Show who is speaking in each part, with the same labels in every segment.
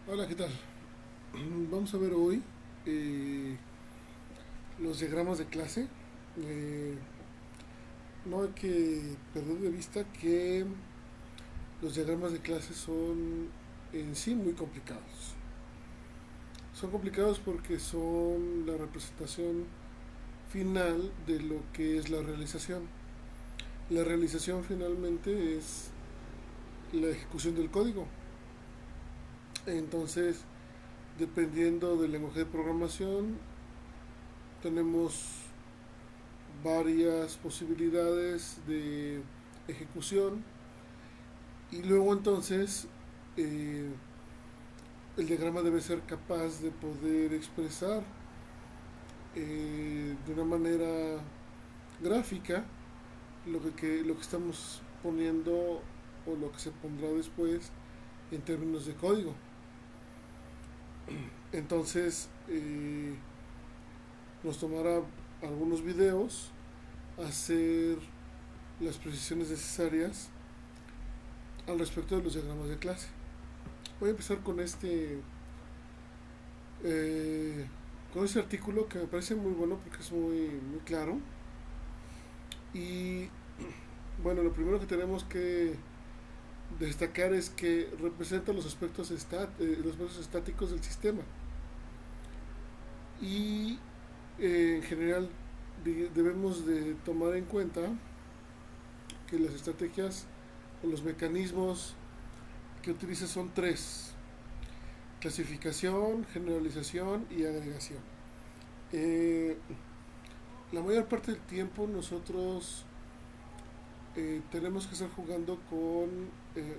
Speaker 1: Hola, ¿qué tal? Vamos a ver hoy eh, los diagramas de clase. Eh, no hay que perder de vista que los diagramas de clase son en sí muy complicados. Son complicados porque son la representación final de lo que es la realización. La realización finalmente es la ejecución del código. Entonces, dependiendo del lenguaje de programación, tenemos varias posibilidades de ejecución y luego entonces eh, el diagrama debe ser capaz de poder expresar de una manera gráfica lo que estamos poniendo o lo que se pondrá después en términos de código. Entonces nos tomará algunos videos hacer las precisiones necesarias al respecto de los diagramas de clase. Voy a empezar eh, con este artículo que me parece muy bueno porque es muy claro. Y bueno, lo primero que tenemos que destacar es que representa los aspectos estáticos del sistema. Y en general debemos de tomar en cuenta que las estrategias o los mecanismos que utiliza son tres: clasificación, generalización y agregación. Eh, la mayor parte del tiempo nosotros tenemos que estar jugando con eh,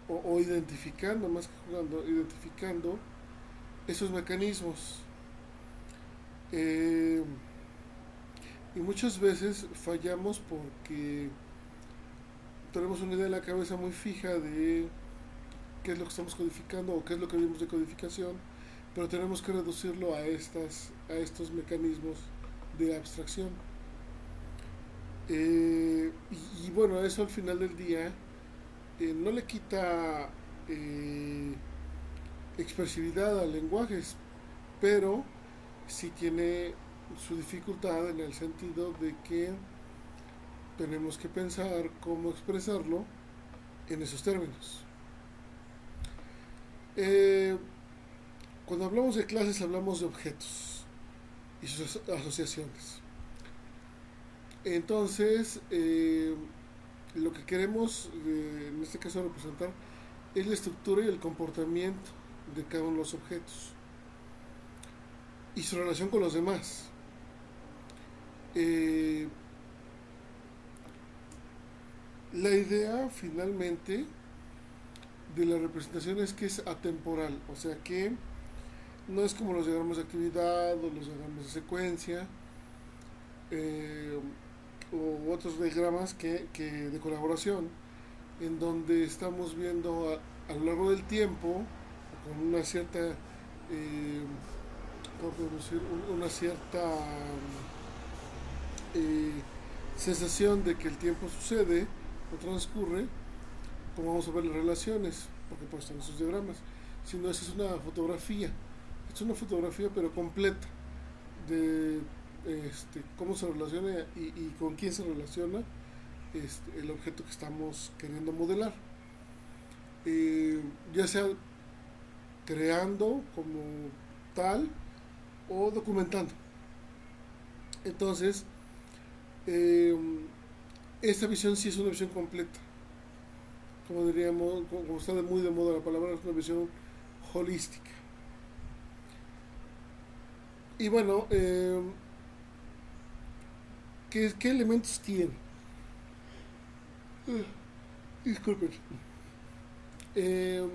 Speaker 1: o identificando, más que jugando, identificando esos mecanismos. Eh, y muchas veces fallamos porque tenemos una idea en la cabeza muy fija de qué es lo que estamos codificando o qué es lo que vimos de codificación, pero tenemos que reducirlo a estos mecanismos de abstracción. Y bueno, eso al final del día no le quita eh, expresividad al lenguaje, pero sí tiene su dificultad en el sentido de que tenemos que pensar cómo expresarlo en esos términos. Eh, Cuando hablamos de clases hablamos de objetos y sus asociaciones. Entonces, lo que queremos en este caso representar es la estructura y el comportamiento de cada uno de los objetos y su relación con los demás. Eh, la idea finalmente de la representación es que es atemporal, o sea que no es como los diagramas de actividad o los diagramas de secuencia eh, o otros diagramas de colaboración, en donde estamos viendo a lo largo del tiempo, con una cierta, ¿cómo podemos decir? Una cierta eh, sensación de que el tiempo sucede o transcurre, como vamos a ver las relaciones, porque pues están esos diagramas, sino esa es una fotografía, es una fotografía pero completa de cómo se relaciona y con quién se relaciona el objeto que estamos queriendo modelar. Ya sea creando como tal o documentando. Entonces, eh, esta visión sí es una visión completa. Como diríamos, como está muy de moda la palabra, es una visión holística. Y bueno, ¿qué elementos tiene? Disculpen. Eh,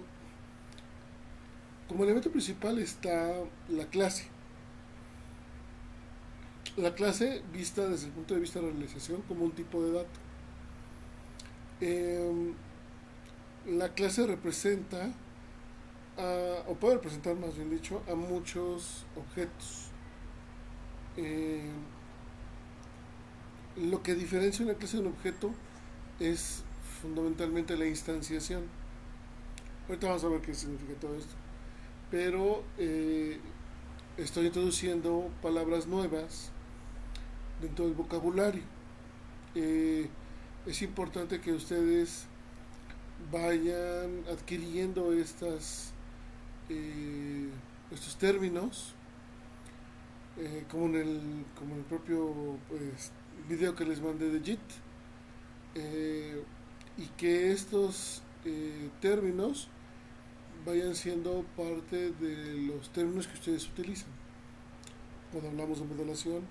Speaker 1: Como elemento principal está la clase. La clase vista desde el punto de vista de la realización como un tipo de dato. Eh, la clase representa, o puede representar más bien dicho, a muchos objetos. Eh, lo que diferencia una clase de un objeto es fundamentalmente la instanciación. Ahorita vamos a ver qué significa todo esto. Pero estoy introduciendo palabras nuevas dentro del vocabulario. Eh, es importante que ustedes vayan adquiriendo estos términos, como en el propio pues, video que les mandé de JIT, eh, y que estos términos vayan siendo parte de los términos que ustedes utilizan cuando hablamos de modelación,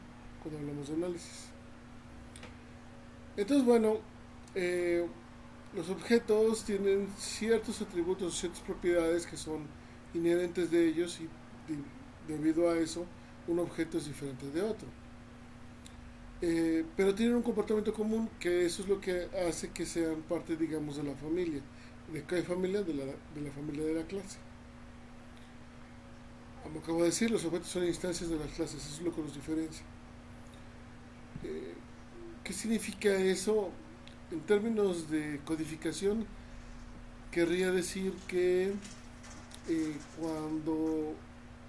Speaker 1: cuando hablamos de análisis. Entonces, bueno, eh, los objetos tienen ciertos atributos, ciertas propiedades que son inherentes de ellos y debido a eso un objeto es diferente de otro. Pero tienen un comportamiento común que eso es lo que hace que sean parte, digamos, de la familia. ¿De qué familia? De la familia de la clase. Como acabo de decir, los objetos son instancias de las clases, eso es lo que los diferencia. Eh, ¿Qué significa eso? En términos de codificación, querría decir que cuando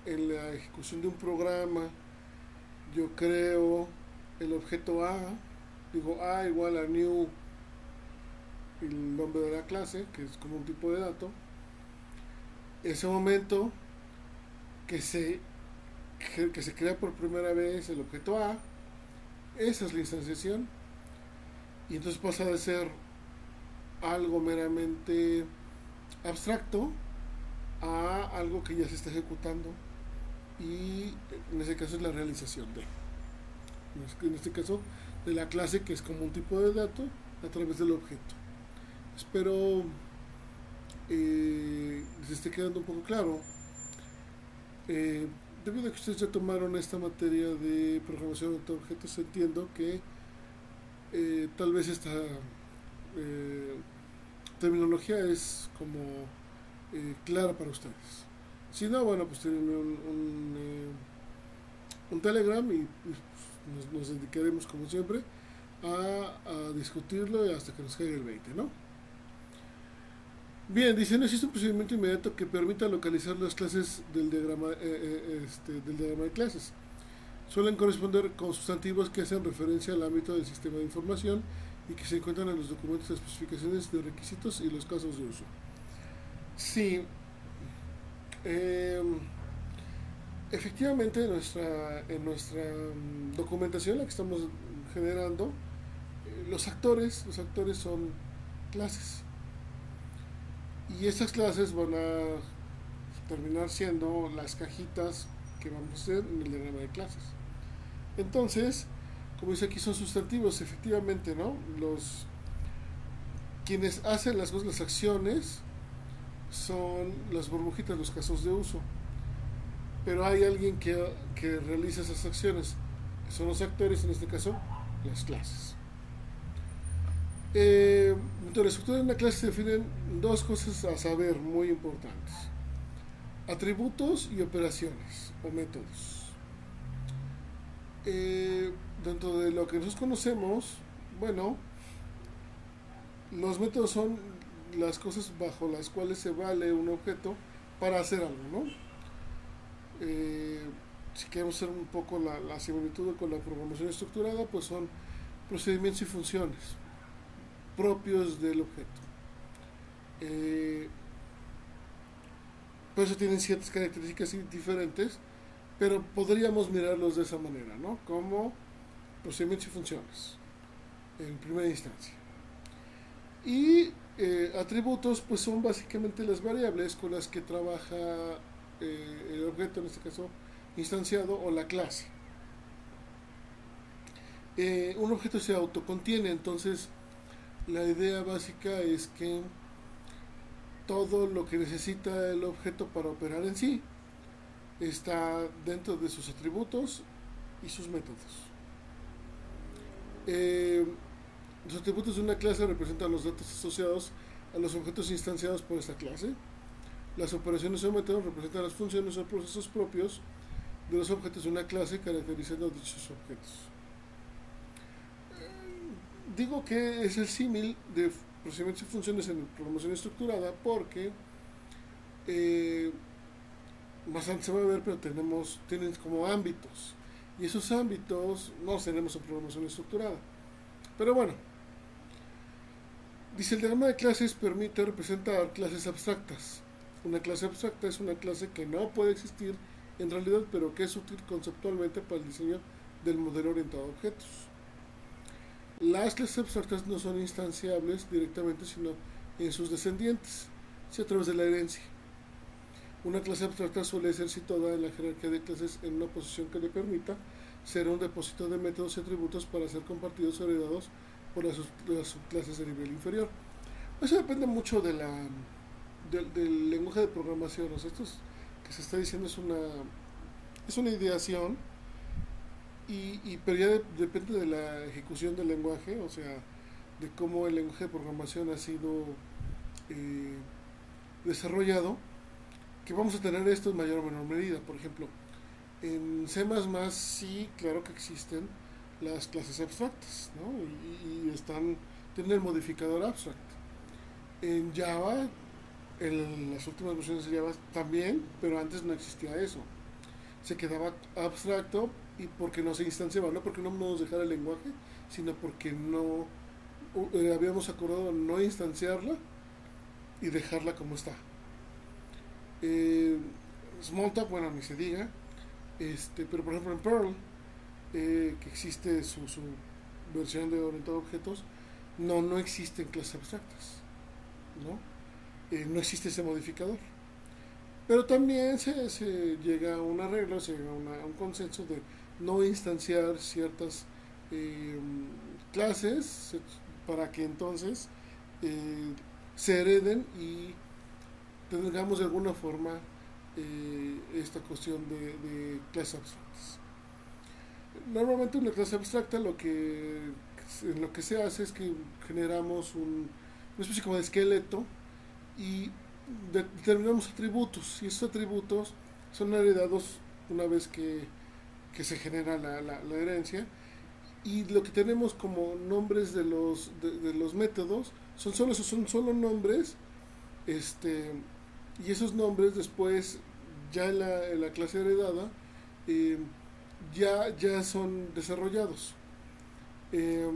Speaker 1: en la ejecución de un programa yo creo el objeto A, digo A igual a new, el nombre de la clase, que es como un tipo de dato, ese momento que se, que se crea por primera vez el objeto A, esa es la instanciación, y entonces pasa de ser algo meramente abstracto a algo que ya se está ejecutando, y en ese caso es la realización en este caso de la clase, que es como un tipo de dato a través del objeto. Espero les esté quedando un poco claro. Debido a que ustedes ya tomaron esta materia de programación de objetos, entiendo que tal vez esta terminología es como clara para ustedes. Si no, bueno, pues tienen un Telegram y nos dedicaremos, como siempre, a discutirlo hasta que nos caiga el 20, ¿no? Bien, dice, no existe un procedimiento inmediato que permita localizar las clases del diagrama de clases. Suelen corresponder con sustantivos que hacen referencia al ámbito del sistema de información y que se encuentran en los documentos de especificaciones de requisitos y los casos de uso. Sí, eh, efectivamente en nuestra documentación, la que estamos generando, los actores son clases. Y estas clases van a terminar siendo las cajitas que vamos a hacer en el diagrama de clases. Entonces, como dice aquí, son sustantivos, efectivamente, ¿no? Quienes hacen las cosas, las acciones, son las burbujitas, los casos de uso. Pero hay alguien que realiza esas acciones. Son los actores, en este caso, las clases. Entonces, la estructura de una clase se definen dos cosas a saber muy importantes: atributos y operaciones o métodos. Dentro de lo que nosotros conocemos, bueno, los métodos son las cosas bajo las cuales se vale un objeto para hacer algo, ¿no? Si queremos hacer un poco la similitud con la programación estructurada, pues son procedimientos y funciones propios del objeto. Por eso tienen ciertas características diferentes, pero podríamos mirarlos de esa manera, ¿no? Como procedimientos y funciones, en primera instancia. Y atributos, pues son básicamente las variables con las que trabaja el objeto, en este caso instanciado, o la clase. Un objeto se autocontiene, entonces la idea básica es que todo lo que necesita el objeto para operar en sí está dentro de sus atributos y sus métodos. Los atributos de una clase representan los datos asociados a los objetos instanciados por esta clase. Las operaciones o métodos representan las funciones o procesos propios de los objetos de una clase, caracterizando dichos objetos. Digo que es el símil de procedimientos y funciones en programación estructurada porque eh, más antes se va a ver, pero tienen como ámbitos. Y esos ámbitos no los tenemos en programación estructurada. Pero bueno, dice el diagrama de clases permite representar clases abstractas. Una clase abstracta es una clase que no puede existir en realidad, pero que es útil conceptualmente para el diseño del modelo orientado a objetos. Las clases abstractas no son instanciables directamente, sino en sus descendientes, si a través de la herencia. Una clase abstracta suele ser situada en la jerarquía de clases en una posición que le permita ser un depósito de métodos y atributos para ser compartidos o heredados por las subclases de nivel inferior. Eso depende mucho del lenguaje de programación. O sea, que se está diciendo es una ideación, pero ya depende de la ejecución del lenguaje, o sea, de cómo el lenguaje de programación ha sido eh, desarrollado, que vamos a tener esto en mayor o menor medida. Por ejemplo, en C++ sí, claro que existen las clases abstractas, ¿no? Tienen el modificador abstract. En Java, en las últimas versiones de Java también, pero antes no existía eso. Se quedaba abstracto y porque no se instanciaba, no porque no nos dejara el lenguaje, sino porque no habíamos acordado no instanciarla y dejarla como está. Smalltalk, bueno, ni se diga, pero por ejemplo en Perl, que existe su versión de orientado a objetos, no existen clases abstractas, ¿no? No existe ese modificador. Pero también se llega a un arreglo, se llega a un consenso de no instanciar ciertas eh, clases para que entonces se hereden y tengamos de alguna forma esta cuestión de clases abstractas. Normalmente una clase abstracta en lo que se hace es que generamos una especie como de esqueleto y determinamos atributos, y esos atributos son heredados una vez que se genera la herencia, y lo que tenemos como nombres de los métodos son solo nombres, y esos nombres después ya en la clase heredada eh, ya son desarrollados. Eh,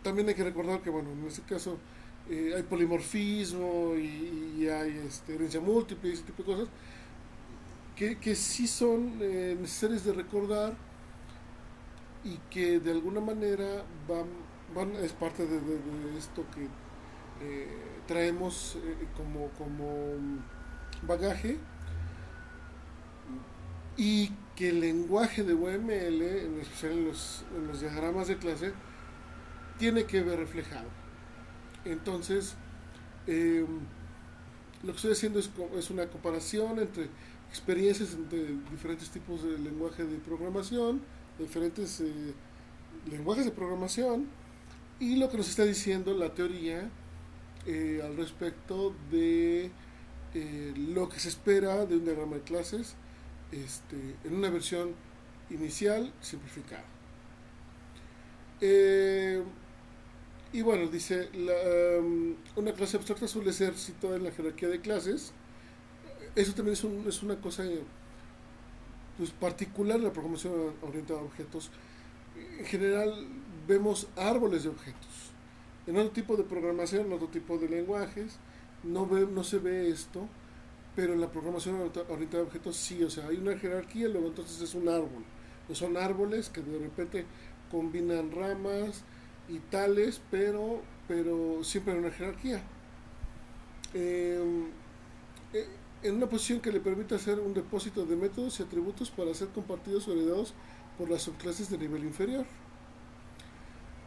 Speaker 1: También hay que recordar que, bueno, en este caso hay polimorfismo y hay herencia múltiple y ese tipo de cosas que sí son necesarias de recordar y que de alguna manera es parte de esto que traemos como bagaje, y que el lenguaje de UML, en especial en los diagramas de clase, tiene que ver reflejado. Entonces, lo que estoy haciendo es una comparación entre experiencias entre diferentes tipos de lenguaje de programación, diferentes lenguajes de programación, y lo que nos está diciendo la teoría al respecto de lo que se espera de un diagrama de clases en una versión inicial simplificada. Y bueno, dice, una clase abstracta suele ser situada en la jerarquía de clases. Eso también es una cosa pues, particular en la programación orientada a objetos. En general vemos árboles de objetos. En otro tipo de programación, en otro tipo de lenguajes, no se ve esto, pero en la programación orientada a objetos sí, o sea, hay una jerarquía, luego entonces es un árbol. No son árboles que de repente combinan ramas y tales, pero siempre en una jerarquía. Eh, en una posición que le permite hacer un depósito de métodos y atributos para ser compartidos o heredados por las subclases de nivel inferior.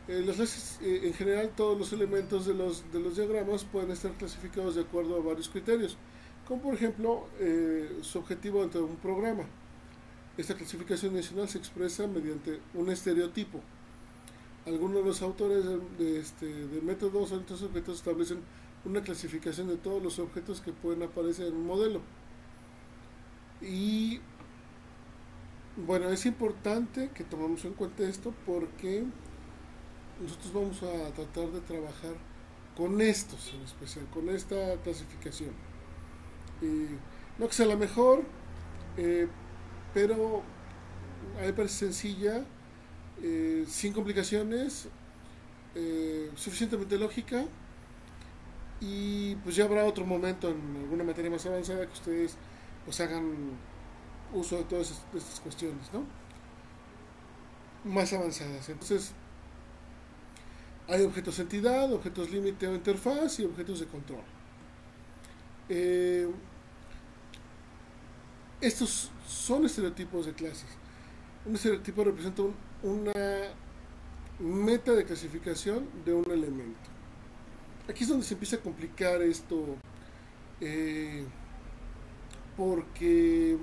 Speaker 1: Las clases, en general, todos los elementos de los diagramas pueden estar clasificados de acuerdo a varios criterios, como por ejemplo su objetivo dentro de un programa. Esta clasificación adicional se expresa mediante un estereotipo. Algunos de los autores de métodos orientados a objetos establecen una clasificación de todos los objetos que pueden aparecer en un modelo. Y bueno, es importante que tomemos en cuenta esto porque nosotros vamos a tratar de trabajar con estos en especial, con esta clasificación. No que sea la mejor, eh, pero a mí me parece sencilla, sin complicaciones, suficientemente lógica, y pues ya habrá otro momento en alguna materia más avanzada que ustedes pues hagan uso de todas estas cuestiones, ¿no? Más avanzadas. Entonces, hay objetos entidad, objetos límite o interfaz y objetos de control. Eh, Estos son estereotipos de clases. Un estereotipo representa una meta de clasificación de un elemento. Aquí es donde se empieza a complicar esto, eh, porque,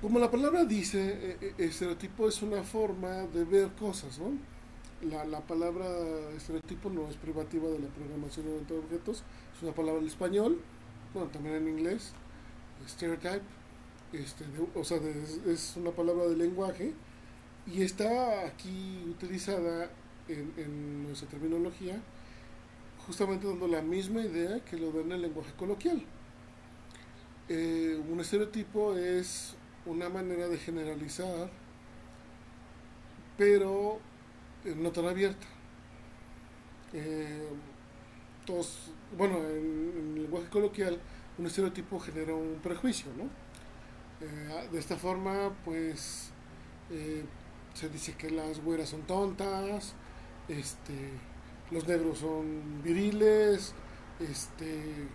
Speaker 1: como la palabra dice, estereotipo es una forma de ver cosas, ¿no? La palabra estereotipo no es privativa de la programación orientada a objetos, es una palabra en español, bueno, también en inglés, stereotype, o sea, es una palabra de lenguaje y está aquí utilizada en nuestra terminología, justamente dando la misma idea que lo da en el lenguaje coloquial. Un estereotipo es una manera de generalizar, pero no tan abierta. Eh, Todos, bueno, en el lenguaje coloquial, un estereotipo genera un prejuicio, ¿no? De esta forma, pues, eh, se dice que las güeras son tontas, este, los negros son viriles, este,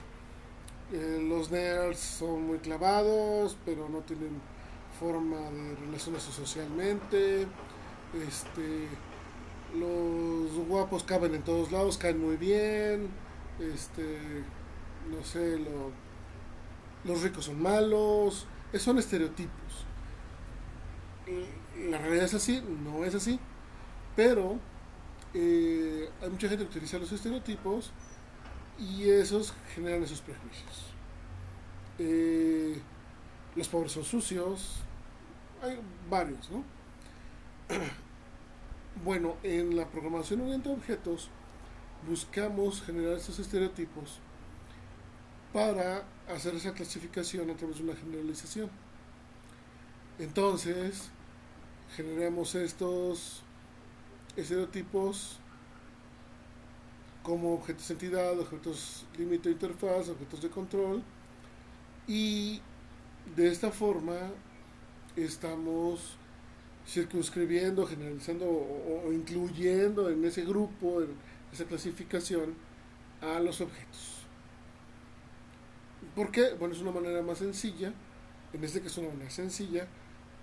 Speaker 1: los nerds son muy clavados, pero no tienen forma de relacionarse socialmente, este, los guapos caben en todos lados, caen muy bien, este, no sé, los ricos son malos, son estereotipos. La realidad es así, no es así, pero hay mucha gente que utiliza los estereotipos y esos generan esos prejuicios. Eh, los pobres son sucios, hay varios, ¿no? Bueno, en la programación orientada a objetos buscamos generar estos estereotipos para hacer esa clasificación a través de una generalización. Entonces, generamos estos estereotipos como objetos de entidad, objetos límite de interfaz, objetos de control, y de esta forma estamos circunscribiendo, generalizando o incluyendo en ese grupo, en esa clasificación, a los objetos. ¿Por qué? Bueno, es una manera más sencilla, en este caso una manera sencilla,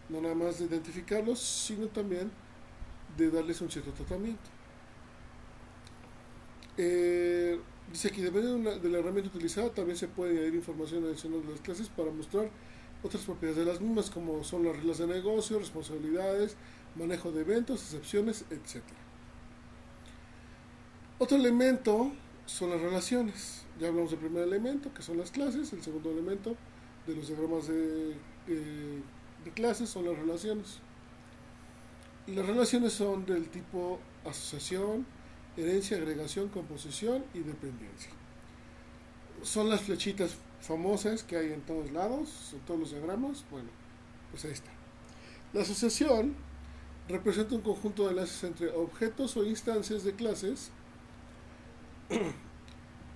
Speaker 1: no nada más de identificarlos, sino también de darles un cierto tratamiento. Dice aquí, dependiendo de la herramienta utilizada, también se puede añadir información adicional de las clases para mostrar otras propiedades de las mismas, como son las reglas de negocio, responsabilidades, manejo de eventos, excepciones, etc. Otro elemento son las relaciones. Ya hablamos del primer elemento, que son las clases. El segundo elemento de los diagramas de clases son las relaciones. Y las relaciones son del tipo asociación, herencia, agregación, composición y dependencia. Son las flechitas famosas que hay en todos lados, en todos los diagramas. Bueno, pues ahí está. La asociación representa un conjunto de enlaces entre objetos o instancias de clases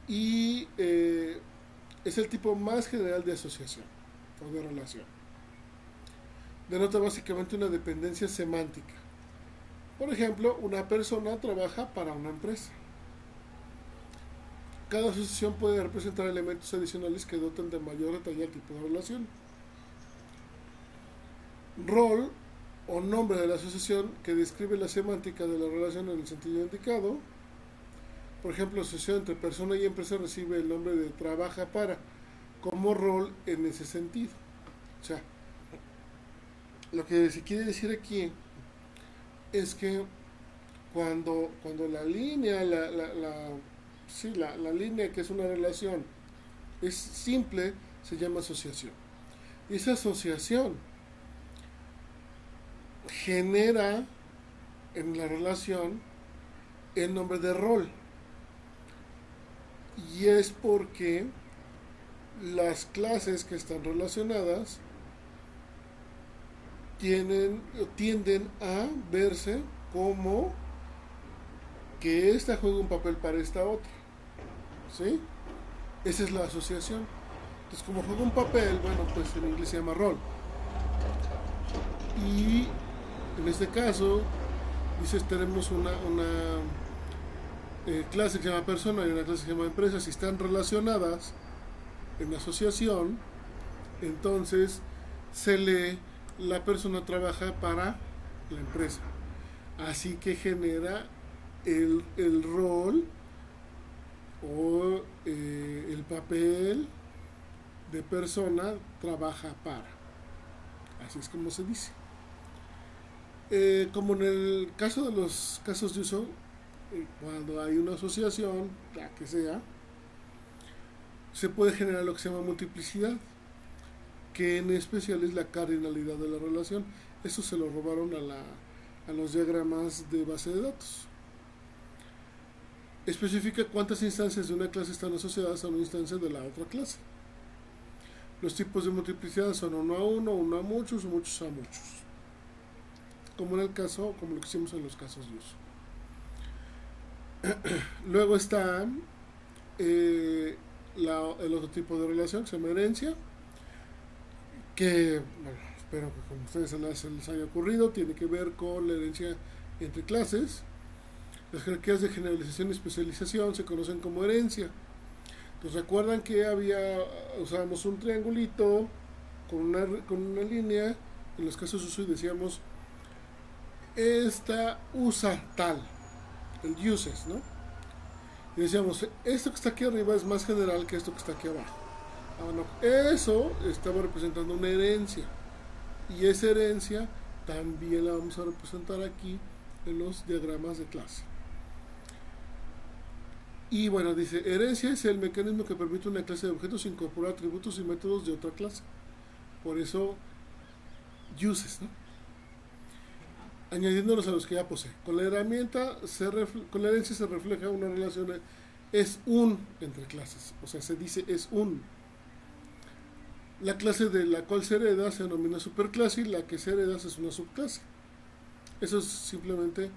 Speaker 1: y es el tipo más general de asociación o de relación. Denota básicamente una dependencia semántica. Por ejemplo, una persona trabaja para una empresa. Cada asociación puede representar elementos adicionales que dotan de mayor detalle al tipo de relación. Rol o nombre de la asociación que describe la semántica de la relación en el sentido indicado. Por ejemplo, asociación entre persona y empresa recibe el nombre de trabaja para, como rol en ese sentido. O sea, lo que se quiere decir aquí es que cuando la línea, sí, la línea que es una relación es simple, se llama asociación. Y esa asociación genera en la relación el nombre de rol. y es porque las clases que están relacionadas tienden a verse como que esta juega un papel para esta otra, ¿sí? Esa es la asociación. Entonces, como juega un papel, bueno, pues en inglés se llama rol. Y en este caso, dices, tenemos una clase que se llama persona y una clase que se llama empresa. Si están relacionadas en asociación, entonces se lee la persona trabaja para la empresa. Así que genera el rol o el papel de persona trabaja para. Así es como se dice. Como en el caso de los casos de uso, cuando hay una asociación, la que sea, se puede generar lo que se llama multiplicidad, que en especial es la cardinalidad de la relación. Eso se lo robaron a los diagramas de base de datos. Especifica cuántas instancias de una clase están asociadas a una instancia de la otra clase. Los tipos de multiplicidad son uno a uno, uno a muchos o muchos a muchos. Como en el caso, como lo que hicimos en los casos de uso. Luego está el otro tipo de relación que se llama herencia, que bueno, espero que como a ustedes se les haya ocurrido, tiene que ver con la herencia entre clases. Las jerarquías de generalización y especialización se conocen como herencia. Entonces recuerdan que usábamos un triangulito con una línea en los casos de uso y decíamos esta usa tal, el uses, ¿no? Y decíamos, esto que está aquí arriba es más general que esto que está aquí abajo. No, eso estaba representando una herencia. Y esa herencia también la vamos a representar aquí en los diagramas de clase. Y bueno, dice, herencia es el mecanismo que permite a una clase de objetos incorporar atributos y métodos de otra clase. Por eso, uses, ¿no? Añadiéndolos a los que ya posee. Con la con la herencia se refleja una relación, es un entre clases, o sea, se dice es un. La clase de la cual se hereda se denomina superclase y la que se hereda es una subclase. Eso es simplemente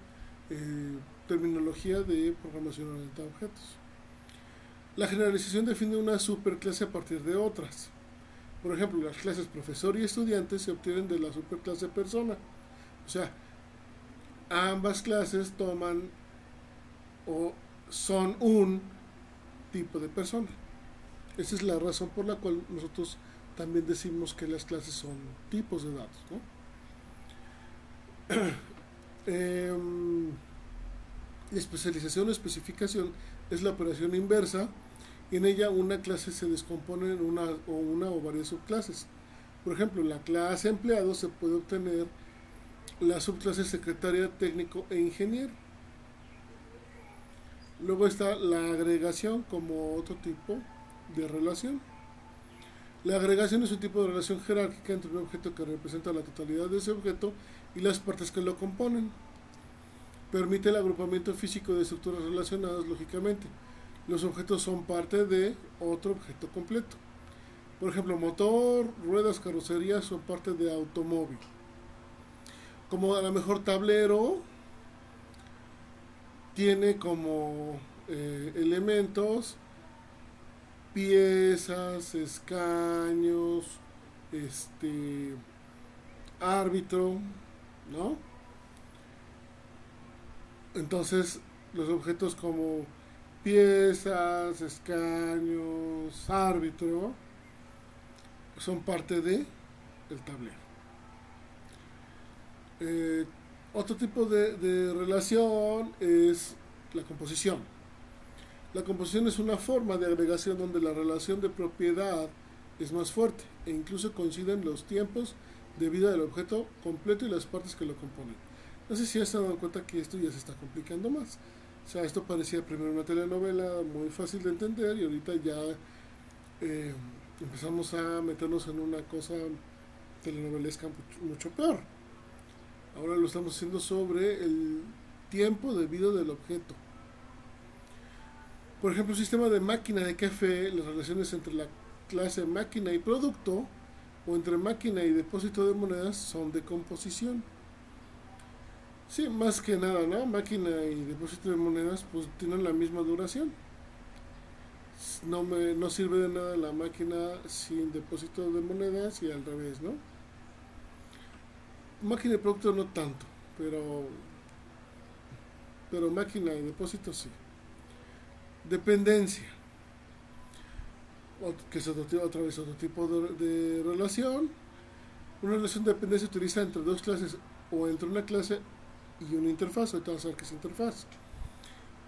Speaker 1: terminología de programación orientada a objetos. La generalización define una superclase a partir de otras. Por ejemplo, las clases profesor y estudiante se obtienen de la superclase persona. O sea, ambas clases toman o son un tipo de persona. Esa es la razón por la cual nosotros también decimos que las clases son tipos de datos, ¿no? La especialización o especificación es la operación inversa y en ella una clase se descompone en una o varias subclases. Por ejemplo, en la clase empleado se puede obtener la subclase secretaria, técnico e ingeniero. Luego está la agregación como otro tipo de relación. La agregación es un tipo de relación jerárquica entre un objeto que representa la totalidad de ese objeto y las partes que lo componen. Permite el agrupamiento físico de estructuras relacionadas lógicamente. Los objetos son parte de otro objeto completo. Por ejemplo, motor, ruedas, carrocería son parte de automóvil. Como a lo mejor tablero tiene como elementos piezas, escaños, árbitro, ¿no? Entonces, los objetos como piezas, escaños, árbitro, son parte de el tablero. Otro tipo de relación es la composición. La composición es una forma de agregación donde la relación de propiedad es más fuerte e incluso coinciden los tiempos de vida del objeto completo y las partes que lo componen. No sé si ya se han dado cuenta que esto ya se está complicando más. O sea, esto parecía primero una telenovela muy fácil de entender y ahorita ya empezamos a meternos en una cosa telenovelesca mucho peor. Ahora lo estamos haciendo sobre el tiempo de vida del objeto. Por ejemplo, sistema de máquina de café, las relaciones entre la clase máquina y producto o entre máquina y depósito de monedas son de composición. Sí, más que nada, ¿no? Máquina y depósito de monedas pues tienen la misma duración. No sirve de nada la máquina sin depósito de monedas y al revés, ¿no? Máquina y producto no tanto, pero máquina y depósito sí. Dependencia, que es otra vez otro tipo de relación. Una relación de dependencia se utiliza entre dos clases o entre una clase y una interfaz. Ahorita vamos a ver qué es interfaz.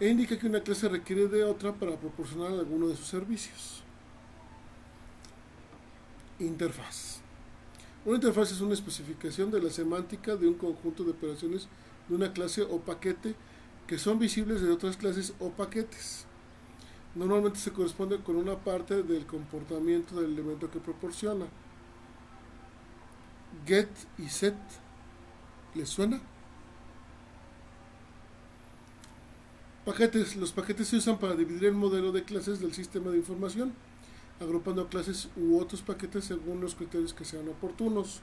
Speaker 1: E indica que una clase requiere de otra para proporcionar alguno de sus servicios. Interfaz. Una interfaz es una especificación de la semántica de un conjunto de operaciones de una clase o paquete que son visibles de otras clases o paquetes. Normalmente se corresponde con una parte del comportamiento del elemento que proporciona. Get y set, ¿les suena? Paquetes. Los paquetes se usan para dividir el modelo de clases del sistema de información, agrupando clases u otros paquetes según los criterios que sean oportunos.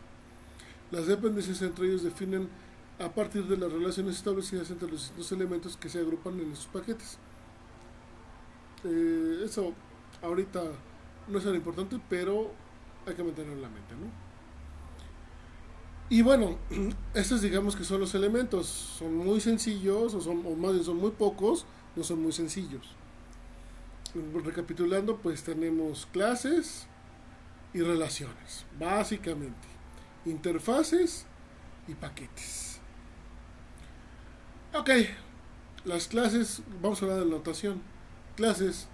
Speaker 1: Las dependencias entre ellos definen a partir de las relaciones establecidas entre los distintos elementos que se agrupan en esos paquetes. Eso ahorita no es tan importante, pero hay que mantenerlo en la mente, ¿no? Y bueno, estos digamos que son los elementos, son muy sencillos, o más bien son muy pocos, no son muy sencillos. Recapitulando, pues tenemos clases y relaciones, básicamente, interfaces y paquetes. Ok, las clases, vamos a hablar de notación. Clases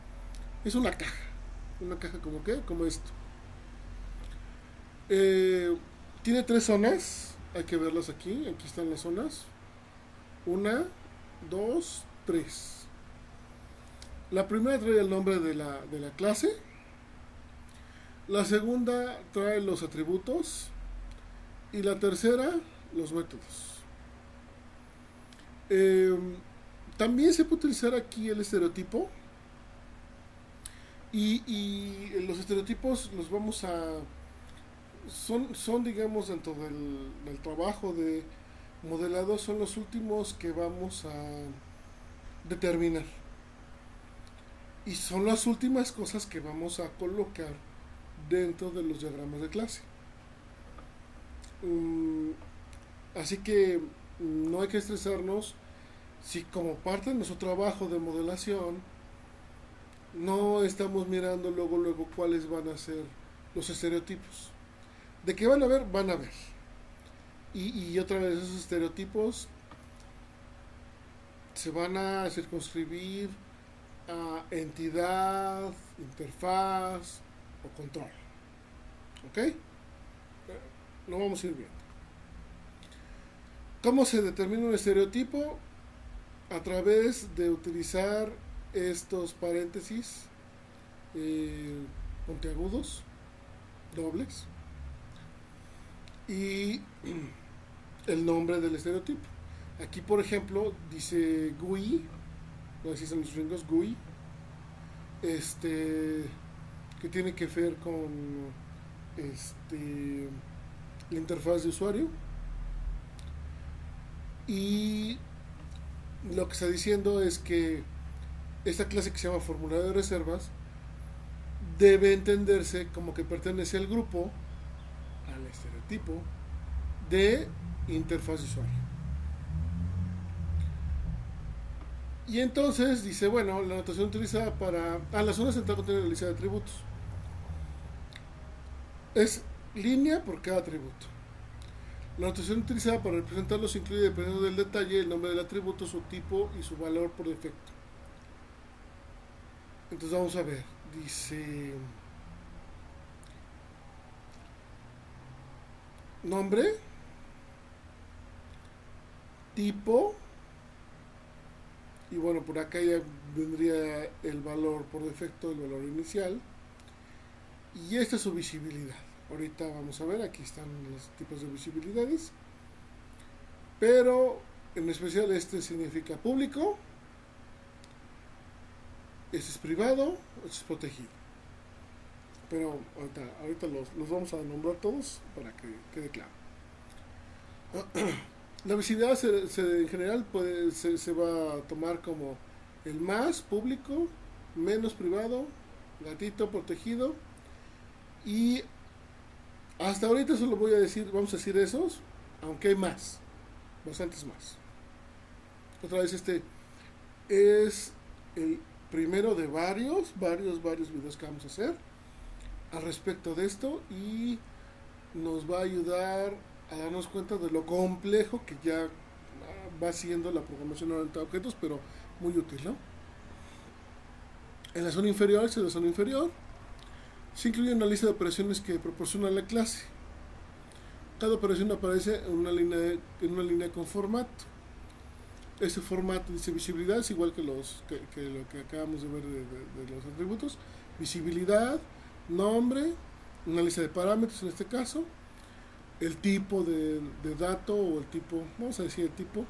Speaker 1: es una caja como qué, como esto. Tiene tres zonas, hay que verlas aquí están las zonas. Una, dos, tres. La primera trae el nombre de la clase. La segunda trae los atributos. Y la tercera, los métodos. También se puede utilizar aquí el estereotipo. Y los estereotipos los vamos a... Son digamos, dentro del trabajo de modelado, son los últimos que vamos a determinar. Y son las últimas cosas que vamos a colocar dentro de los diagramas de clase. Así que no hay que estresarnos si como parte de nuestro trabajo de modelación no estamos mirando luego cuáles van a ser los estereotipos. De qué van a ver, van a ver. Y otra vez esos estereotipos se van a circunscribir a entidad, interfaz o control. ¿Ok? Lo vamos a ir viendo. ¿Cómo se determina un estereotipo? A través de utilizar estos paréntesis puntiagudos, dobles, y el nombre del estereotipo. Aquí, por ejemplo, dice GUI, no sé si son los gringos, GUI, que tiene que ver con la interfaz de usuario. Y lo que está diciendo es que esta clase que se llama formulario de reservas debe entenderse como que pertenece al grupo, al estereotipo de interfaz de usuario. Y entonces dice, bueno, la notación utilizada para... la zona central contiene la lista de atributos. Es línea por cada atributo. La notación utilizada para representarlos incluye, dependiendo del detalle, el nombre del atributo, su tipo y su valor por defecto. Entonces vamos a ver. Dice... nombre, tipo, y bueno, por acá ya vendría el valor por defecto, el valor inicial, y esta es su visibilidad. Ahorita vamos a ver, aquí están los tipos de visibilidades, pero en especial este significa público, este es privado, este es protegido. Pero ahorita los vamos a nombrar todos para que quede claro. La visibilidad en general se va a tomar como el más público, menos privado, gatito protegido, y hasta ahorita solo voy a decir, vamos a decir esos, aunque hay más, bastantes más. Otra vez este es el primero de varios videos que vamos a hacer al respecto de esto, y nos va a ayudar a darnos cuenta de lo complejo que ya va siendo la programación orientada a objetos, pero muy útil, ¿no? En la zona inferior, se incluye una lista de operaciones que proporciona la clase. Cada operación aparece en una línea con formato. Este formato dice visibilidad, es igual que lo que acabamos de ver de los atributos. Visibilidad, nombre, una lista de parámetros en este caso, el tipo de dato, o el tipo, vamos a decir el tipo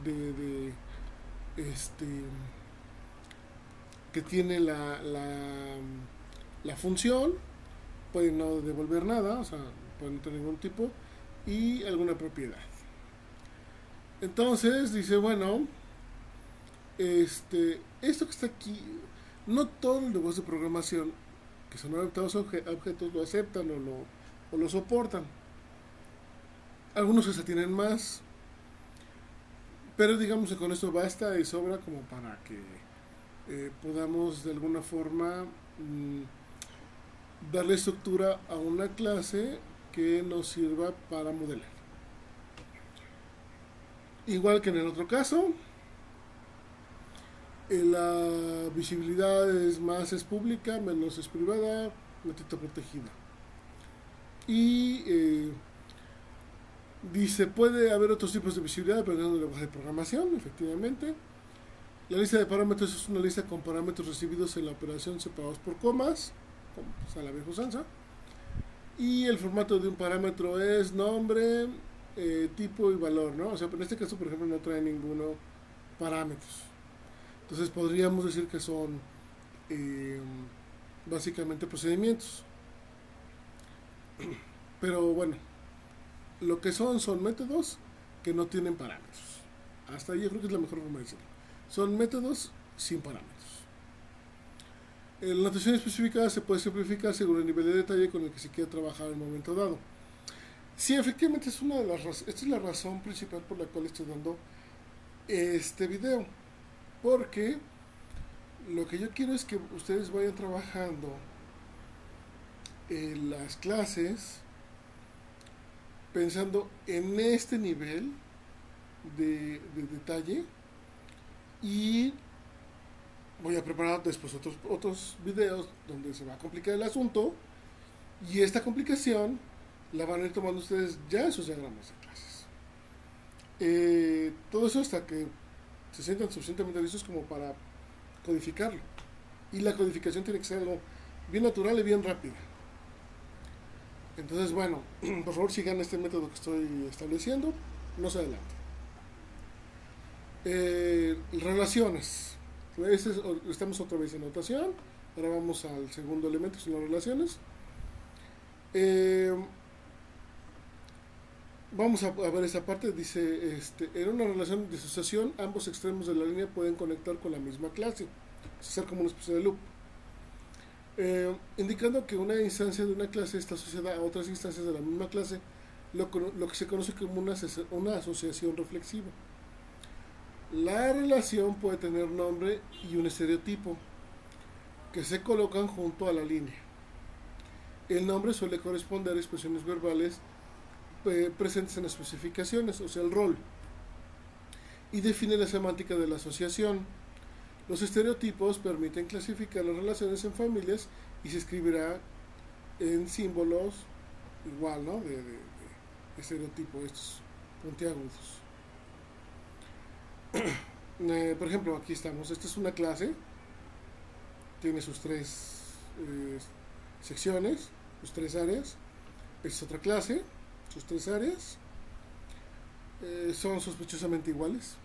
Speaker 1: de que tiene la función. Puede no devolver nada, o sea, puede no tener ningún tipo, y alguna propiedad. Entonces dice, bueno, esto que está aquí, no todos los lenguajes de programación que son adaptados a objetos lo aceptan o lo soportan. Algunos hasta tienen más, pero digamos que con esto basta y sobra como para que podamos de alguna forma darle estructura a una clase que nos sirva para modelar. Igual que en el otro caso, la visibilidad más es pública, menos es privada, gatito protegida. Y dice, puede haber otros tipos de visibilidad dependiendo del lenguaje de programación, efectivamente. La lista de parámetros es una lista con parámetros recibidos en la operación separados por comas, como pues a la vieja usanza. Y el formato de un parámetro es nombre, tipo y valor, ¿no? O sea, en este caso, por ejemplo, no trae ninguno parámetros. Entonces podríamos decir que son básicamente procedimientos. Pero bueno, lo que son métodos que no tienen parámetros. Hasta ahí yo creo que es la mejor forma de decirlo. Son métodos sin parámetros. La notación específica se puede simplificar según el nivel de detalle con el que se quiera trabajar en el momento dado. Sí, efectivamente esta es la razón principal por la cual estoy dando este video. Porque lo que yo quiero es que ustedes vayan trabajando en las clases pensando en este nivel de detalle, y voy a preparar después otros videos donde se va a complicar el asunto, y esta complicación la van a ir tomando ustedes ya en sus diagramas de clases. Todo eso hasta que se sientan suficientemente listos como para codificarlo, y la codificación tiene que ser algo bien natural y bien rápida. Entonces, bueno, por favor sigan este método que estoy estableciendo, no se adelante. Relaciones. Estamos otra vez en notación. Ahora vamos al segundo elemento, son las relaciones. Vamos a ver esta parte. Dice, en una relación de asociación, ambos extremos de la línea pueden conectar con la misma clase, hacer como una especie de loop. Indicando que una instancia de una clase está asociada a otras instancias de la misma clase, lo que se conoce como una asociación reflexiva. La relación puede tener nombre y un estereotipo que se colocan junto a la línea. El nombre suele corresponder a expresiones verbales presentes en las especificaciones, o sea, el rol, y define la semántica de la asociación. Los estereotipos permiten clasificar las relaciones en familias y se escribirá en símbolos igual, ¿no? De estereotipo, estos puntiagudos. Por ejemplo, aquí estamos. Esta es una clase. Tiene sus tres secciones, sus tres áreas. Esta es otra clase, sus tres áreas. Son sospechosamente iguales.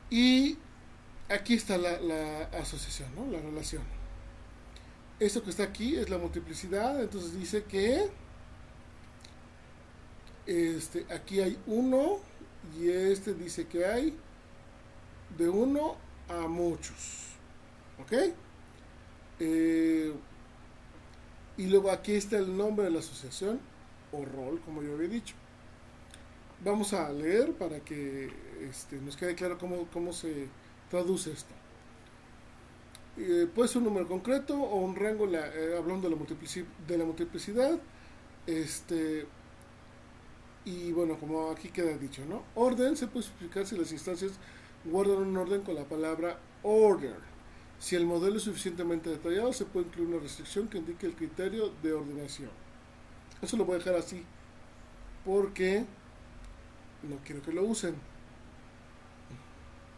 Speaker 1: Y aquí está la asociación, ¿no? La relación. Esto que está aquí es la multiplicidad, entonces dice que aquí hay uno y dice que hay de uno a muchos. ¿Ok? Y luego aquí está el nombre de la asociación o rol, como yo había dicho. Vamos a leer para que nos quede claro cómo se traduce esto. Puede ser un número concreto o un rango, hablando de la multiplicidad. Y bueno, como aquí queda dicho, ¿no? Orden se puede explicar si las instancias guardan un orden con la palabra order. Si el modelo es suficientemente detallado, se puede incluir una restricción que indique el criterio de ordenación. Eso lo voy a dejar así porque no quiero que lo usen.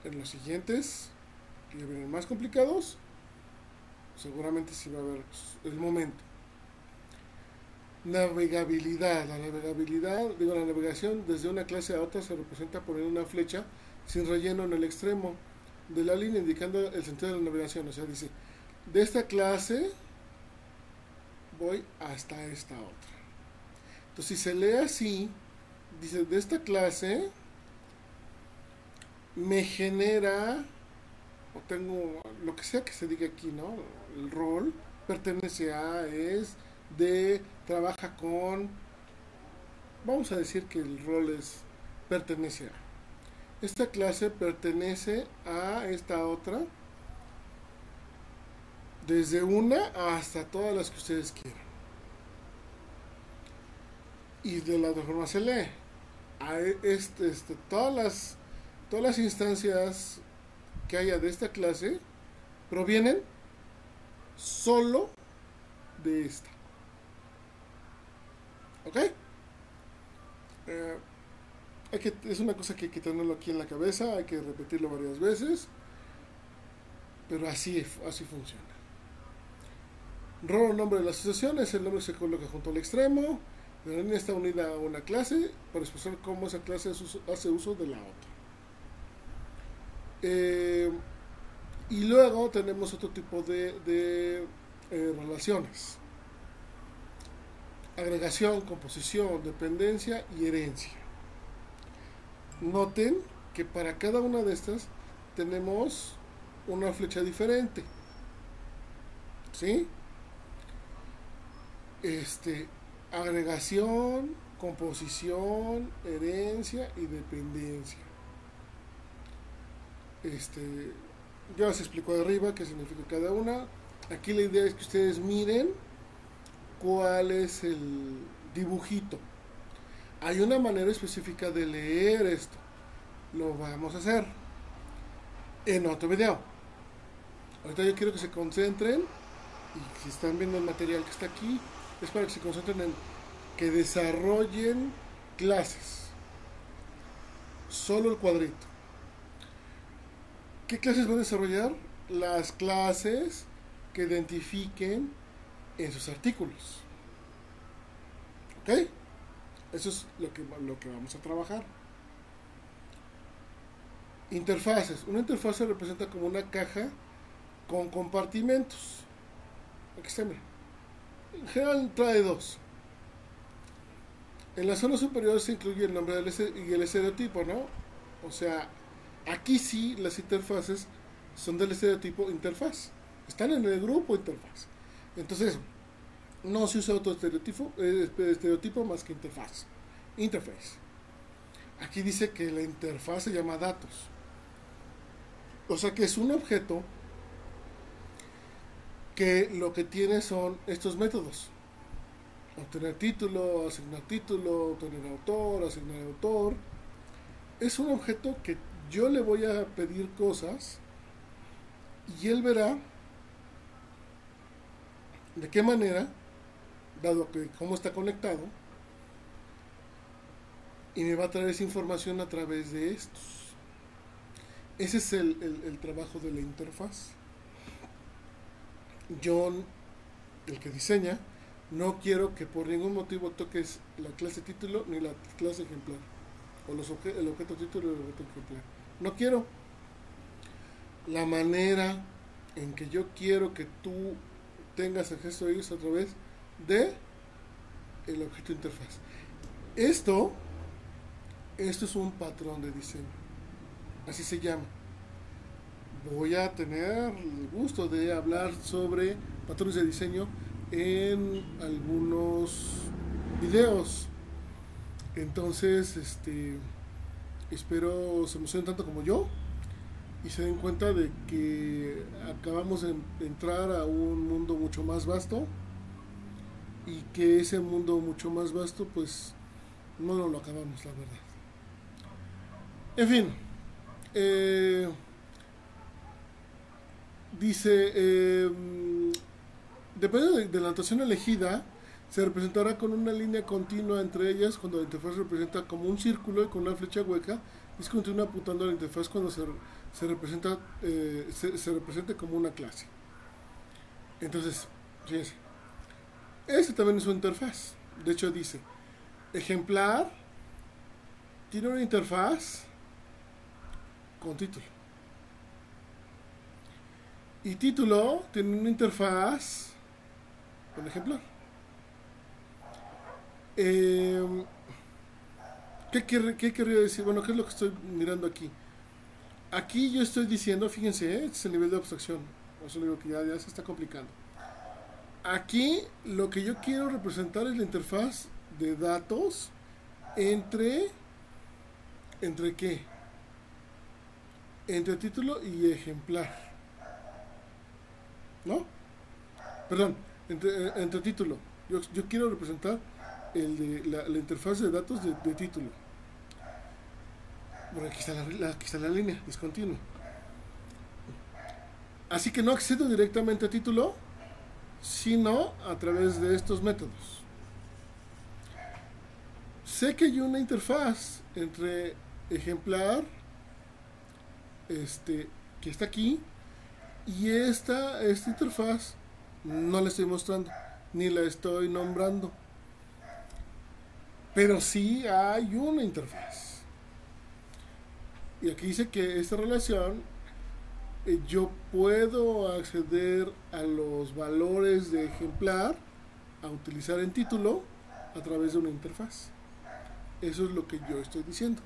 Speaker 1: En los siguientes, que ya vienen más complicados, seguramente sí va a haber el momento. Navegabilidad. La navegación desde una clase a otra se representa poniendo una flecha sin relleno en el extremo de la línea indicando el sentido de la navegación. O sea, dice, de esta clase voy hasta esta otra. Entonces, si se lee así, dice, de esta clase me genera, o tengo, lo que sea que se diga aquí, ¿no? El rol pertenece a, es, de, trabaja con, vamos a decir que el rol pertenece a. Esta clase pertenece a esta otra, desde una hasta todas las que ustedes quieran. Y de la otra forma se lee. Todas las instancias que haya de esta clase provienen solo de esta. ¿Ok? Es una cosa que hay que tenerlo aquí en la cabeza, hay que repetirlo varias veces, pero así funciona. Rol o nombre de la asociación es el nombre que se coloca junto al extremo. La línea está unida a una clase para expresar cómo esa clase hace uso de la otra. Y luego tenemos otro tipo de relaciones. Agregación, composición, dependencia y herencia. Noten que para cada una de estas tenemos una flecha diferente. ¿Sí? Agregación, composición, herencia y dependencia. Ya les explico de arriba qué significa cada una. Aquí la idea es que ustedes miren cuál es el dibujito. Hay una manera específica de leer esto. Lo vamos a hacer en otro video. Ahorita yo quiero que se concentren, y si están viendo el material que está aquí, es para que se concentren en que desarrollen clases. Solo el cuadrito. ¿Qué clases van a desarrollar? Las clases que identifiquen en sus artículos. ¿Ok? Eso es lo que vamos a trabajar. Interfaces. Una interfaz se representa como una caja con compartimentos. Aquí está, mira. En general trae dos. En la zona superior se incluye el nombre y el estereotipo, ¿no? O sea, aquí sí las interfaces son del estereotipo interfaz. Están en el grupo interfaz. Entonces, no se usa otro estereotipo más que interfaz. Interface. Aquí dice que la interfaz se llama datos. O sea que es un objeto que lo que tiene son estos métodos. Obtener título, obtener autor, asignar autor. Es un objeto que yo le voy a pedir cosas y él verá de qué manera, dado que cómo está conectado, y me va a traer esa información a través de estos. Ese es el trabajo de la interfaz. John, el que diseña, no quiero que por ningún motivo toques la clase título ni la clase ejemplar, o el objeto título y el objeto ejemplar. No quiero. la manera en que yo quiero que tú tengas acceso a ellos a través de el objeto interfaz. Esto, esto es un patrón de diseño, así se llama. Voy a tener el gusto de hablar sobre patrones de diseño en algunos videos. Entonces, espero se emocionen tanto como yo y se den cuenta de que acabamos de entrar a un mundo mucho más vasto y que ese mundo mucho más vasto, pues no lo acabamos, la verdad. En fin, eh, dice, dependiendo de la notación elegida, se representará con una línea continua entre ellas cuando la interfaz representa como un círculo y con una flecha hueca. Es continua apuntando a la interfaz cuando se representa se represente como una clase. Entonces, fíjense, este también es una interfaz. De hecho dice, ejemplar tiene una interfaz con título. Y título tiene una interfaz con ejemplar. Eh, ¿Qué querría decir? Bueno, ¿qué es lo que estoy mirando aquí? Aquí yo estoy diciendo, fíjense, este es el nivel de abstracción. Por eso digo que ya se está complicando. Aquí lo que yo quiero representar es la interfaz de datos entre... ¿Entre qué? Entre título y ejemplar. ¿No? Perdón, entre título. Yo quiero representar la interfaz de datos de título. Bueno, aquí está la línea, discontinua. Así que no accedo directamente a título, sino a través de estos métodos. Sé que hay una interfaz entre ejemplar, que está aquí, y esta interfaz no la estoy mostrando, ni la estoy nombrando. Pero sí hay una interfaz. Y aquí dice que esta relación yo puedo acceder a los valores de ejemplar a utilizar en título a través de una interfaz. Eso es lo que yo estoy diciendo.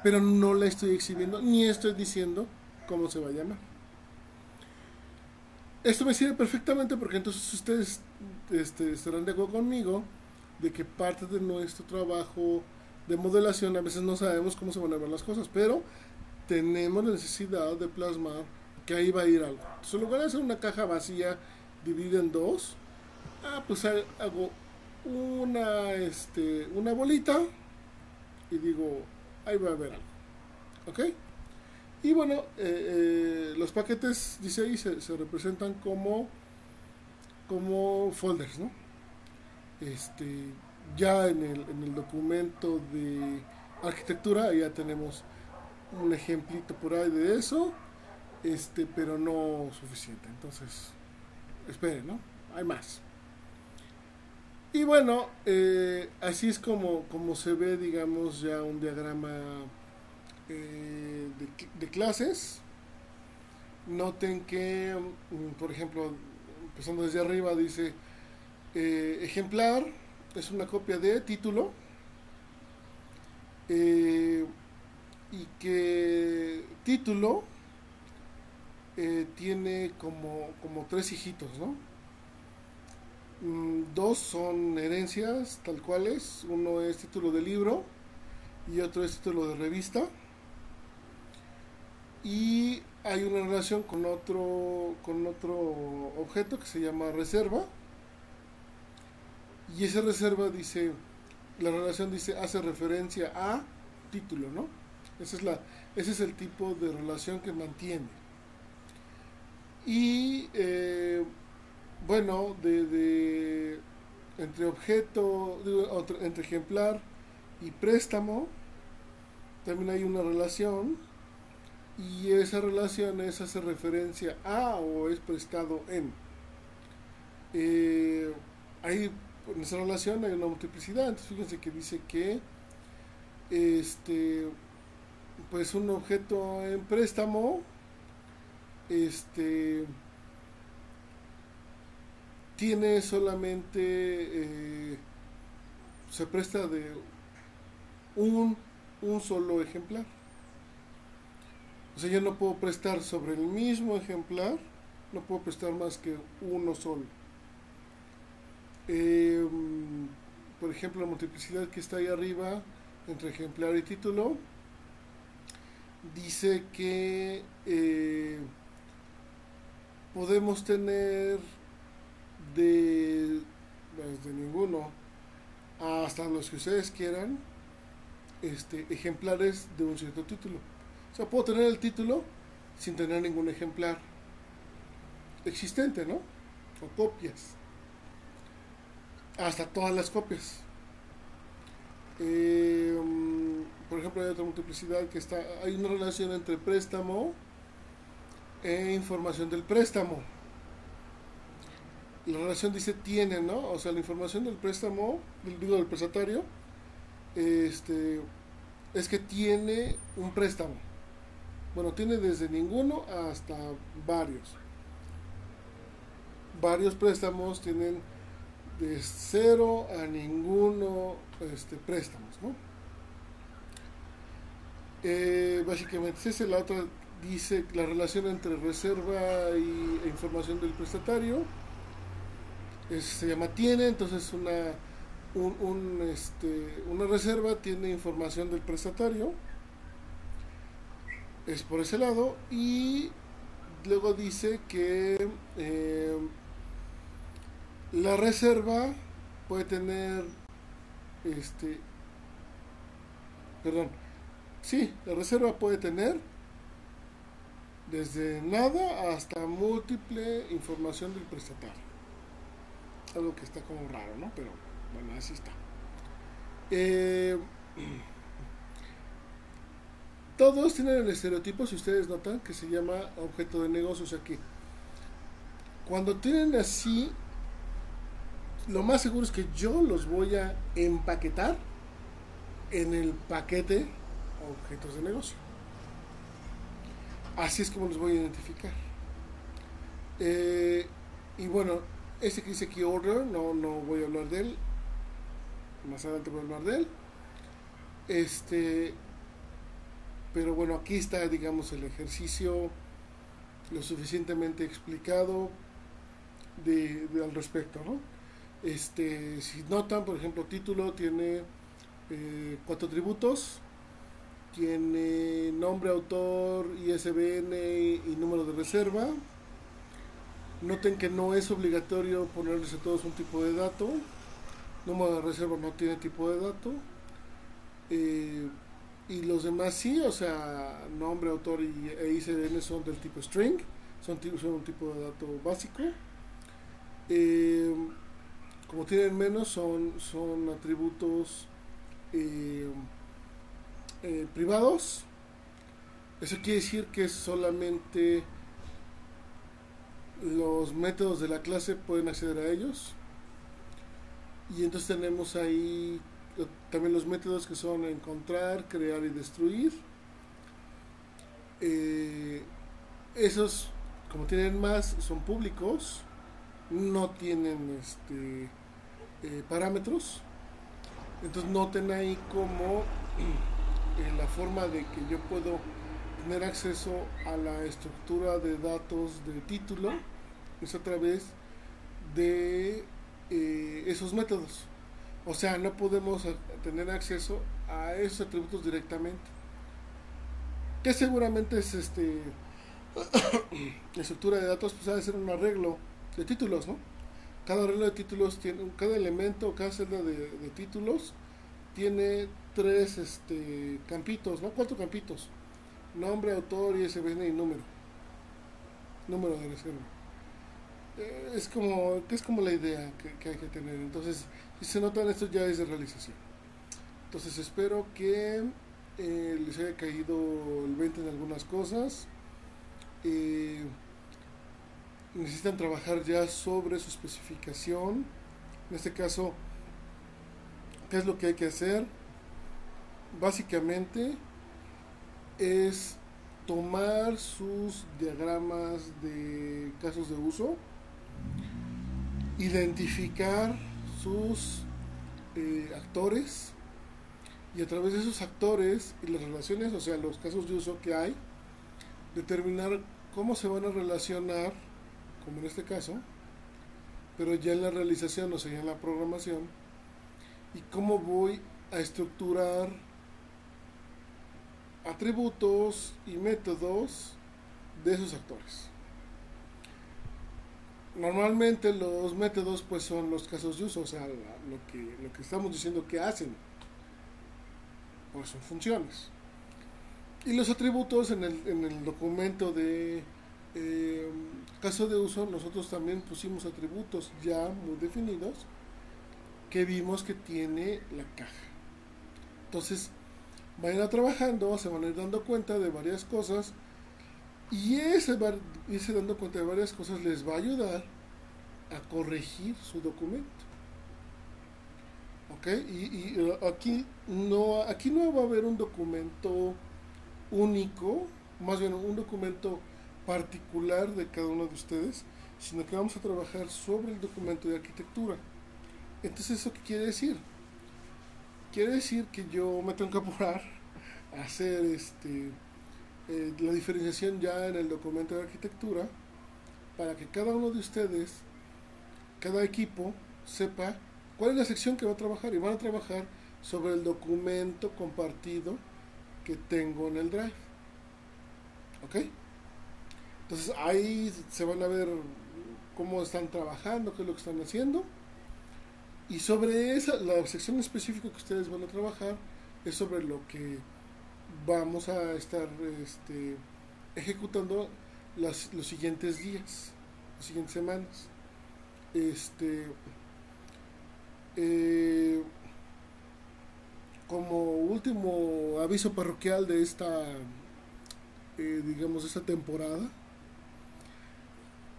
Speaker 1: Pero no la estoy exhibiendo ni estoy diciendo cómo se va a llamar. Esto me sirve perfectamente porque entonces ustedes estarán de acuerdo conmigo de que parte de nuestro trabajo de modelación a veces no sabemos cómo se van a ver las cosas, pero tenemos la necesidad de plasmar que ahí va a ir algo. Entonces, en lugar de hacer una caja vacía dividida en dos, pues hago una bolita y digo, ahí va a haber algo. ¿Ok? Y bueno, los paquetes, dice ahí, se representan como folders, ¿no? Ya en el documento de arquitectura ya tenemos un ejemplito por ahí de eso, pero no suficiente. Entonces, esperen, ¿no? Hay más. Y bueno, así es como se ve, digamos, ya un diagrama de clases. Noten que, por ejemplo, empezando desde arriba, dice ejemplar es una copia de título, y que título tiene como tres hijitos, ¿no? Dos son herencias tal cuales, uno es título de libro y otro es título de revista, y hay una relación con otro objeto que se llama reserva, y esa reserva dice, la relación dice, hace referencia a título, ¿no? Ese es el tipo de relación que mantiene. Y bueno, entre objeto, entre ejemplar y préstamo, también hay una relación, y esa relación hace referencia a o es prestado en. Ahí en esa relación hay una multiplicidad, entonces fíjense que dice que pues un objeto en préstamo este tiene solamente, se presta de un, un solo ejemplar. O sea, yo no puedo prestar sobre el mismo ejemplar, no puedo prestar más que uno solo. Eh, por ejemplo, la multiplicidad que está ahí arriba entre ejemplar y título dice que podemos tener de, desde ninguno hasta los que ustedes quieran, ejemplares de un cierto título. O sea, puedo tener el título sin tener ningún ejemplar existente, ¿no? O copias. Hasta todas las copias. Eh, por ejemplo, hay otra multiplicidad que está, hay una relación entre préstamo e información del préstamo. La relación dice tiene, ¿no? O sea, la información del préstamo, del prestatario, es que tiene un préstamo. Bueno, tiene desde ninguno hasta varios. Varios préstamos tienen de cero a ninguno préstamos, ¿no? Básicamente esa es la otra, dice la relación entre reserva e información del prestatario. Se llama tiene, entonces una reserva tiene información del prestatario, es por ese lado, y luego dice que la reserva puede tener, este, perdón, sí, la reserva puede tener desde nada hasta múltiple información del prestatario. Algo que está como raro, ¿no? Pero bueno, así está. Eh, Todos tienen el estereotipo, si ustedes notan, que se llama objeto de negocio. O sea que cuando tienen así, lo más seguro es que yo los voy a empaquetar en el paquete objetos de negocio. Así es como los voy a identificar. Y bueno, este que dice aquí order, no voy a hablar de él. Más adelante voy a hablar de él. Pero bueno, aquí está, digamos, el ejercicio lo suficientemente explicado al respecto, ¿no? Si notan, por ejemplo, título tiene 4 atributos, tiene nombre, autor, ISBN y número de reserva. Noten que no es obligatorio ponerles a todos un tipo de dato. Número de reserva no tiene tipo de dato. Y los demás sí, o sea, nombre, autor e ISBN son del tipo string, son un tipo de dato básico. Como tienen menos, son atributos privados. Eso quiere decir que solamente los métodos de la clase pueden acceder a ellos. Y entonces tenemos ahí también los métodos que son encontrar, crear y destruir. Esos, como tienen más, son públicos, no tienen parámetros. Entonces noten ahí como la forma de que yo puedo tener acceso a la estructura de datos de título es a través de esos métodos. O sea, no podemos tener acceso a esos atributos directamente. Que seguramente es la estructura de datos, pues ha de ser un arreglo de títulos, ¿no? Cada arreglo de títulos tiene, cada elemento, cada celda de títulos tiene 3 campitos, ¿no? 4 campitos. Nombre, autor, ISBN y número. Número de reserva. Es como la idea que hay que tener. Entonces, si se notan, esto ya es de realización. Entonces, espero que les haya caído el 20 en algunas cosas. Necesitan trabajar ya sobre su especificación. En este caso, ¿qué es lo que hay que hacer? Básicamente es tomar sus diagramas de casos de uso, identificar sus actores, y a través de esos actores y las relaciones, o sea, los casos de uso que hay, determinar cómo se van a relacionar, como en este caso, pero ya en la realización, o sea, ya en la programación, y cómo voy a estructurar atributos y métodos de esos actores. Normalmente los métodos pues son los casos de uso, o sea, lo que estamos diciendo que hacen, pues son funciones. Y los atributos en el documento de eh, caso de uso, nosotros también pusimos atributos ya muy definidos que vimos que tiene la caja. Entonces, van a ir trabajando, se van a ir dando cuenta de varias cosas, y irse dando cuenta de varias cosas les va a ayudar a corregir su documento. ¿Ok? Aquí no va a haber un documento único, más bien un documento particular de cada uno de ustedes, sino que vamos a trabajar sobre el documento de arquitectura. Entonces, ¿eso qué quiere decir? Quiere decir que yo me tengo que apurar a hacer la diferenciación ya en el documento de arquitectura, para que cada uno de ustedes, cada equipo, sepa cuál es la sección que va a trabajar, y van a trabajar sobre el documento compartido que tengo en el Drive. ¿Ok? Entonces ahí se van a ver cómo están trabajando, qué es lo que están haciendo. Y sobre esa, la sección específica que ustedes van a trabajar es sobre lo que vamos a estar ejecutando los siguientes días, las siguientes semanas. Eh, Como último aviso parroquial de digamos, esta temporada,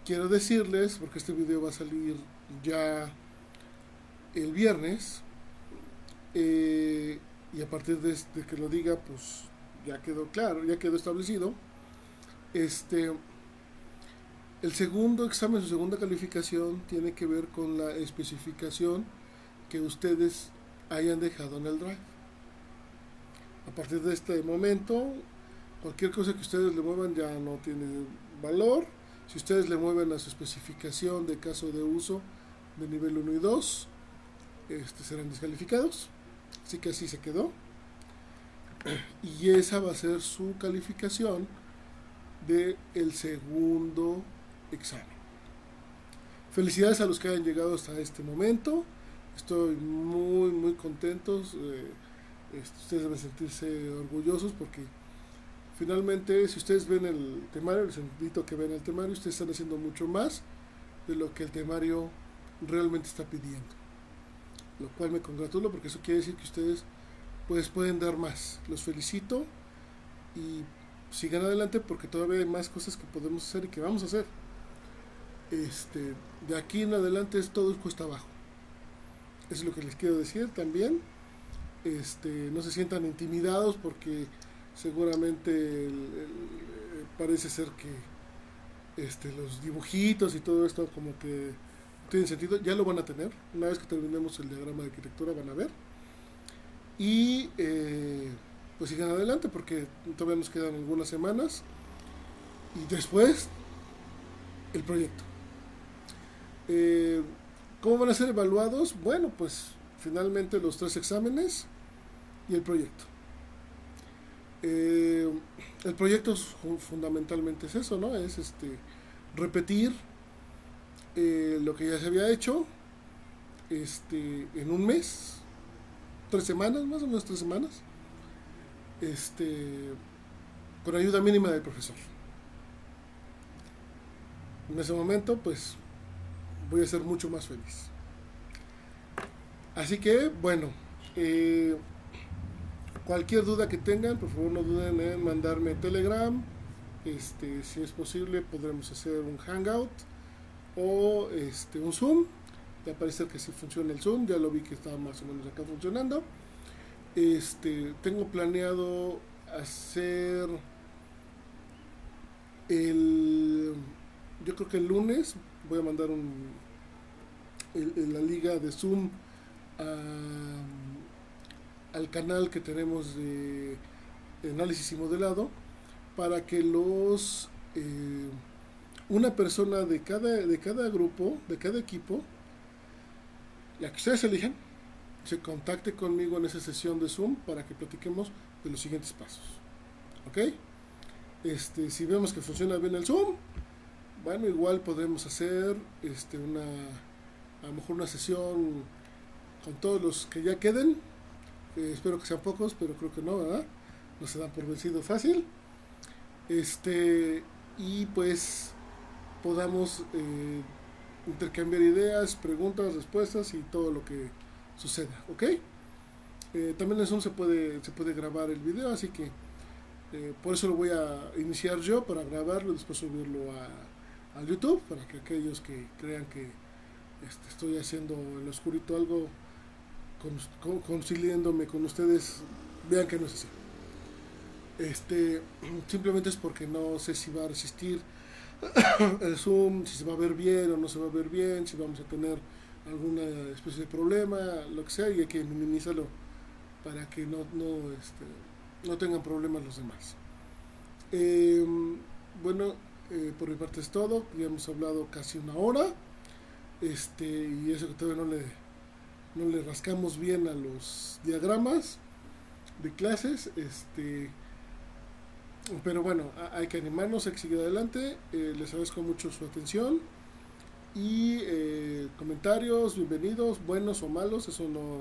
Speaker 1: quiero decirles, porque este video va a salir ya el viernes, y a partir de que lo diga, pues ya quedó claro, ya quedó establecido. El segundo examen, su segunda calificación, tiene que ver con la especificación que ustedes hayan dejado en el Drive. A partir de este momento, cualquier cosa que ustedes le muevan ya no tiene valor. Si ustedes le mueven a su especificación de caso de uso de nivel 1 y 2, serán descalificados. Así que así se quedó. Y esa va a ser su calificación del segundo examen. Felicidades a los que hayan llegado hasta este momento. Estoy muy, muy contentos. Ustedes deben sentirse orgullosos, porque finalmente, si ustedes ven el temario, les invito a que vean el temario, ustedes están haciendo mucho más de lo que el temario realmente está pidiendo, lo cual me congratulo, porque eso quiere decir que ustedes pues pueden dar más. Los felicito y sigan adelante, porque todavía hay más cosas que podemos hacer y que vamos a hacer. De aquí en adelante todo es cuesta abajo. Eso es lo que les quiero decir también. No se sientan intimidados, porque seguramente parece ser que los dibujitos y todo esto como que no tienen sentido. Ya lo van a tener una vez que terminemos el diagrama de arquitectura, van a ver. Y pues sigan adelante, porque todavía nos quedan algunas semanas, y después el proyecto. ¿Cómo van a ser evaluados? Bueno, pues finalmente los 3 exámenes y el proyecto. El proyecto fundamentalmente es eso, ¿no? Es repetir lo que ya se había hecho en un mes, 3 semanas, más o menos 3 semanas, con ayuda mínima del profesor. En ese momento, pues, voy a ser mucho más feliz. Así que, bueno, cualquier duda que tengan, por favor no duden en mandarme Telegram. Si es posible, podremos hacer un Hangout o un Zoom. Ya parece que sí funciona el Zoom, ya lo vi que está más o menos acá funcionando. Tengo planeado hacer El, yo creo que el lunes voy a mandar la liga de Zoom a- al canal que tenemos de análisis y modelado para que una persona de cada grupo, de cada equipo, la que ustedes elijan, se contacte conmigo en esa sesión de Zoom para que platiquemos de los siguientes pasos. ¿Ok? Si vemos que funciona bien el Zoom, bueno, igual podremos hacer a lo mejor una sesión con todos los que ya queden. Espero que sean pocos, pero creo que no, ¿verdad? No se dan por vencido fácil. Y pues podamos intercambiar ideas, preguntas, respuestas y todo lo que suceda, ¿ok? También en Zoom se puede grabar el video, así que por eso lo voy a iniciar yo para grabarlo y después subirlo a YouTube para que aquellos que crean que estoy haciendo en lo oscurito algo conciliándome con ustedes, vean que no es así. Simplemente es porque no sé si va a resistir el Zoom, si se va a ver bien o no se va a ver bien, si vamos a tener alguna especie de problema, lo que sea, y hay que minimizarlo para que no tengan problemas los demás. Eh, bueno, por mi parte es todo. Ya hemos hablado casi una hora. Y eso que todavía no le rascamos bien a los diagramas de clases. Pero bueno, hay que animarnos, hay que seguir adelante. Les agradezco mucho su atención. Y comentarios, bienvenidos, buenos o malos, eso no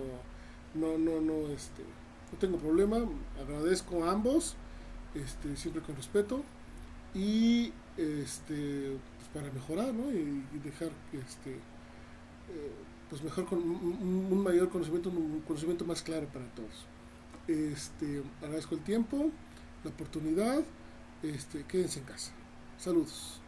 Speaker 1: tengo problema. Agradezco a ambos, siempre con respeto. Y pues para mejorar, ¿no? Y dejar pues mejor con un mayor conocimiento, un conocimiento más claro para todos. Agradezco el tiempo, la oportunidad. Quédense en casa. Saludos.